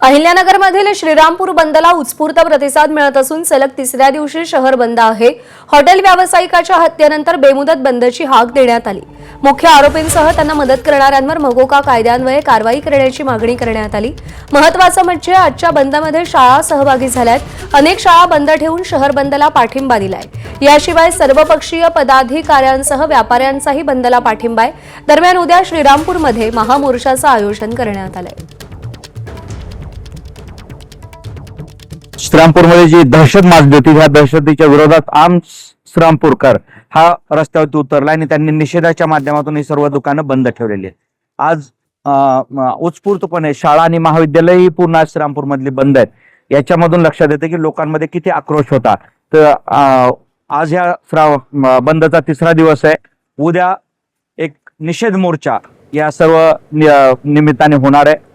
अहिल्यानगरमधील श्रीरामपूर बंदला उत्स्फूर्त प्रतिसाद मिळत असून सलग तिसऱ्या दिवशी शहर बंद आहे। हॉटेल व्यावसायिकाच्या हत्येनंतर बेमुदत बंदची हाक देण्यात आली। मुख्य आरोपींसह त्यांना मदत करणाऱ्यांवर मगोका कायद्यान्वये कारवाई करण्याची मागणी करण्यात आली। महत्त्वाचं म्हणजे आजच्या बंदमध्ये शाळा सहभागी झाल्यात। अनेक शाळा बंद ठेवून शहर बंदला पाठिंबा दिलाय। याशिवाय सर्वपक्षीय पदाधिकाऱ्यांसह व्यापाऱ्यांचाही बंदला पाठिंबा आहे। दरम्यान उद्या श्रीरामपूरमध्ये महामोर्चाचं आयोजन करण्यात आलंय। श्रीरामपूरमध्ये जी दहशत माजली होती त्या दहशतीच्या विरोधात आम श्रीरामपूरकर हा रस्त्यावरती उतरला आणि त्यांनी निषेधाच्या माध्यमातून ही सर्व दुकानं बंद ठेवलेली आहेत। आज उत्स्फूर्तपणे शाळा आणि महाविद्यालयही पूर्ण श्रीरामपूर मधली बंद आहेत। याच्यामधून लक्षात येते की लोकांमध्ये किती आक्रोश होता। तर आज या बंदचा तिसरा दिवस आहे। उद्या एक निषेध मोर्चा या सर्व निमित्ताने होणार आहे।